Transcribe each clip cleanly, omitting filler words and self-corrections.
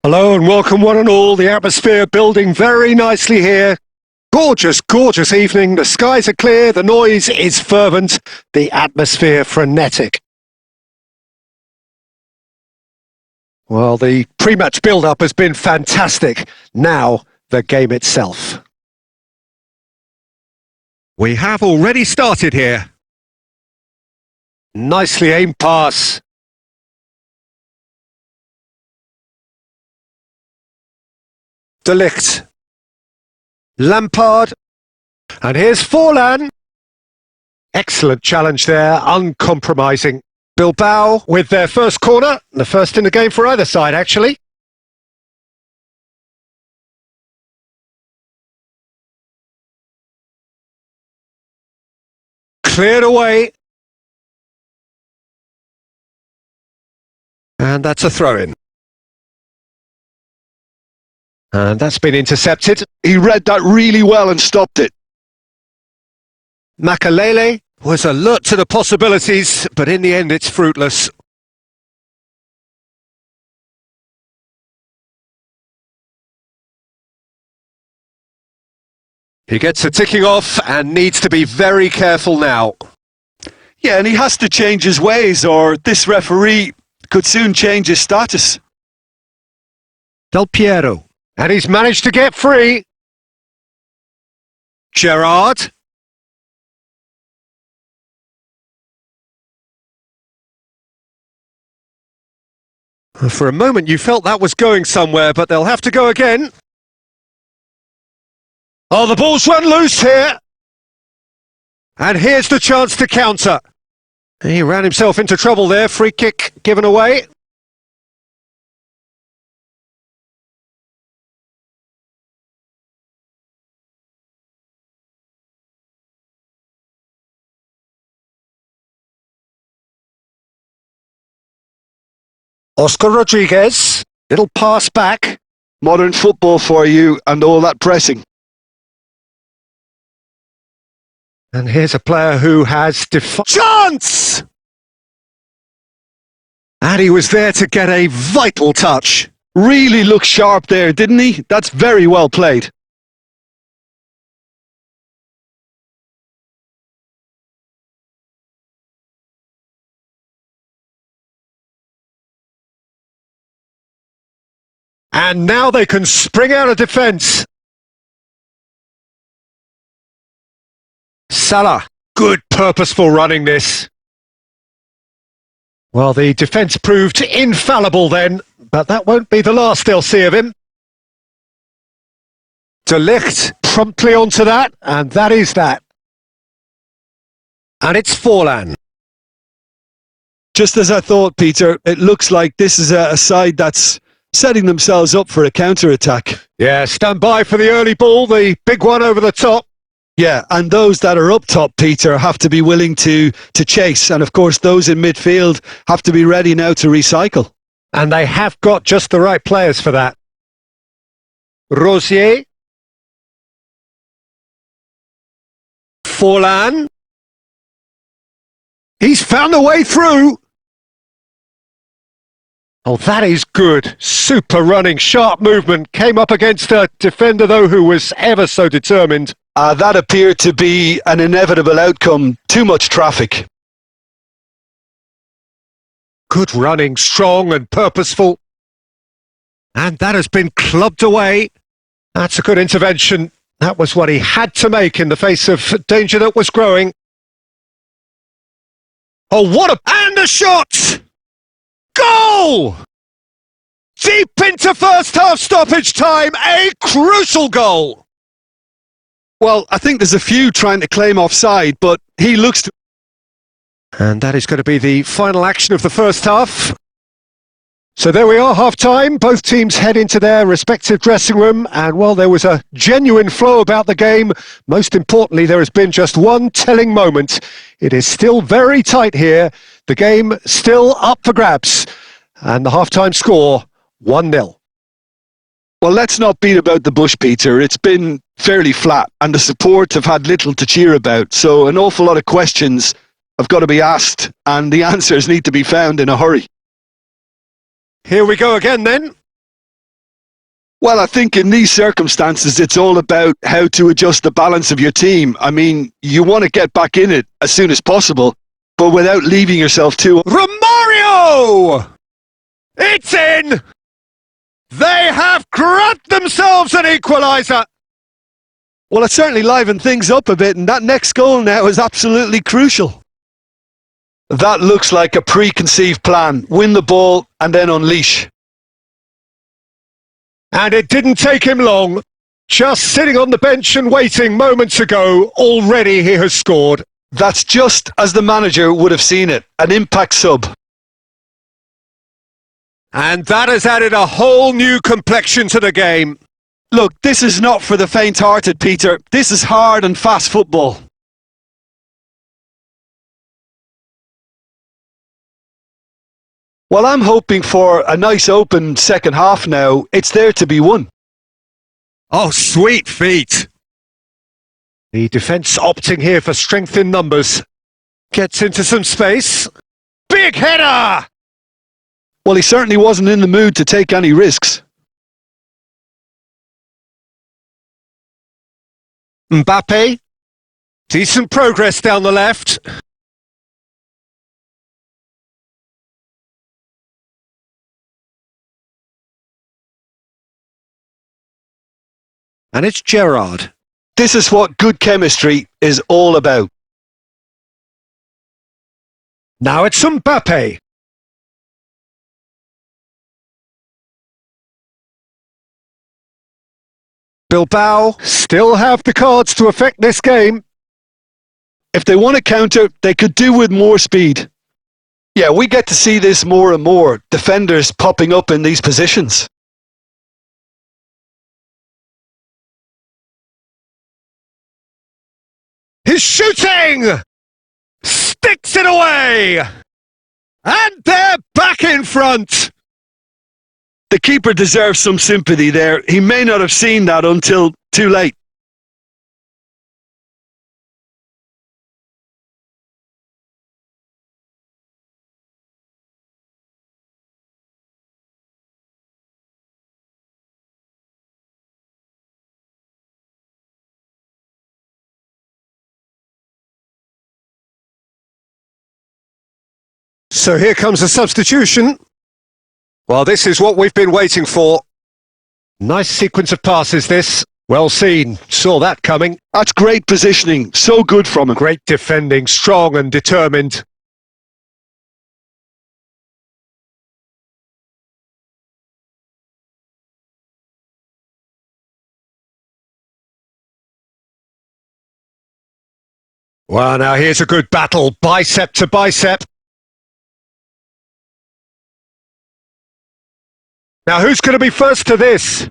Hello and welcome one and all. The atmosphere building very nicely here. Gorgeous, gorgeous evening. The skies are clear, the noise is fervent, the atmosphere frenetic. Well, the pre-match build-up has been fantastic. Now, the game itself. We have already started here. Nicely aimed pass. De Ligt. Lampard. And here's Forlan. Excellent challenge there, uncompromising. Bilbao with their first corner, the first in the game for either side actually. Cleared away. And that's a throw-in. And that's been intercepted. He read that really well and stopped it. Makalele was alert to the possibilities, but in the end it's fruitless. He gets a ticking off and needs to be very careful now. Yeah, and he has to change his ways or this referee could soon change his status. Del Piero. And he's managed to get free. Gerrard. For a moment you felt that was going somewhere, but they'll have to go again. Oh, the ball's run loose here. And here's the chance to counter. He ran himself into trouble there. Free kick given away. Oscar Rodriguez, little pass back. Modern football for you and all that pressing. And here's a player who has chance! And he was there to get a vital touch. Really looked sharp there, didn't he? That's very well played. And now they can spring out of defence. Salah, good purposeful running this. Well, the defence proved infallible then, but that won't be the last they'll see of him. De Ligt promptly onto that, and that is that. And it's Forlan. Just as I thought, Peter, it looks like this is a side that's setting themselves up for a counter-attack. Yeah, stand by for the early ball, the big one over the top. Yeah, and those that are up top, Peter, have to be willing to chase. And of course, those in midfield have to be ready now to recycle. And they have got just the right players for that. Rosier. Forlan. He's found a way through. Oh, that is good. Super running, sharp movement. Came up against a defender, though, who was ever so determined. That appeared to be an inevitable outcome. Too much traffic. Good running, strong and purposeful. And that has been clubbed away. That's a good intervention. That was what he had to make in the face of danger that was growing. Oh, what a... And a shot! Goal! Deep into first half stoppage time, a crucial goal! Well, I think there's a few trying to claim offside, but he looks to... And that is going to be the final action of the first half. So there we are, half-time. Both teams head into their respective dressing room, and while there was a genuine flow about the game, most importantly, there has been just one telling moment. It is still very tight here. The game still up for grabs, and the half-time score, 1-0. Well, let's not beat about the bush, Peter. It's been fairly flat, and the support have had little to cheer about, so an awful lot of questions have got to be asked, and the answers need to be found in a hurry. Here we go again then. Well, I think in these circumstances, it's all about how to adjust the balance of your team. I mean, you want to get back in it as soon as possible, but without leaving yourself too... Romario! It's in! They have grabbed themselves an equaliser! Well, it certainly livened things up a bit, and that next goal now is absolutely crucial. That looks like a preconceived plan. Win the ball and then unleash. And it didn't take him long. Just sitting on the bench and waiting moments ago, already he has scored. That's just as the manager would have seen it. An impact sub. And that has added a whole new complexion to the game. Look, this is not for the faint-hearted, Peter. This is hard and fast football. Well, I'm hoping for a nice open second half now. It's there to be won. Oh, sweet feet. The defence opting here for strength in numbers. Gets into some space. Big header! Well, he certainly wasn't in the mood to take any risks. Mbappe. Decent progress down the left. And it's Gerrard. This is what good chemistry is all about. Now it's Mbappe. Bilbao still have the cards to affect this game. If they want to counter, they could do with more speed. Yeah, we get to see this more and more. Defenders popping up in these positions. He's shooting! Sticks it away! And they're back in front! The keeper deserves some sympathy there. He may not have seen that until too late. So here comes a substitution. Well, this is what we've been waiting for. Nice sequence of passes, this. Well seen. Saw that coming. That's great positioning. So good from him. Great defending, strong and determined. Well, now here's a good battle. Bicep to bicep. Now, who's going to be first to this?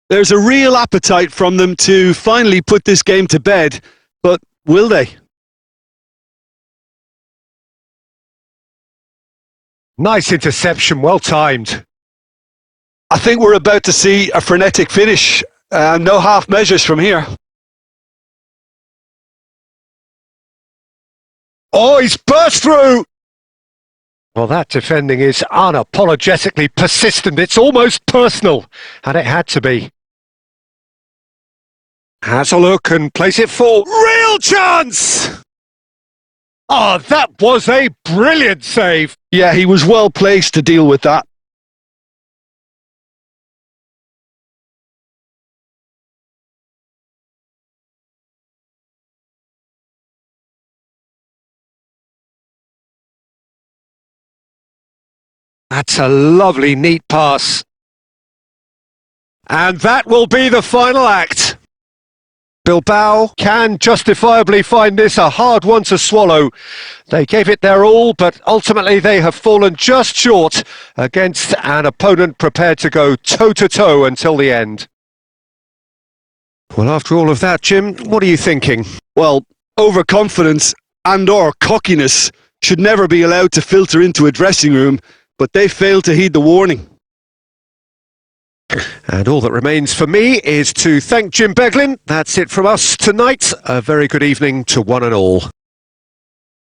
There's a real appetite from them to finally put this game to bed, but will they? Nice interception, well timed. I think we're about to see a frenetic finish. No half measures from here. Oh, he's burst through! Well, that defending is unapologetically persistent. It's almost personal, and it had to be. Has a look and plays it full. Real chance! Oh, that was a brilliant save. Yeah, he was well placed to deal with that. That's a lovely, neat pass. And that will be the final act. Bilbao can justifiably find this a hard one to swallow. They gave it their all, but ultimately they have fallen just short against an opponent prepared to go toe-to-toe until the end. Well, after all of that, Jim, what are you thinking? Well, overconfidence and/or cockiness should never be allowed to filter into a dressing room, but they failed to heed the warning. And all that remains for me is to thank Jim Beglin. That's it from us tonight. A very good evening to one and all.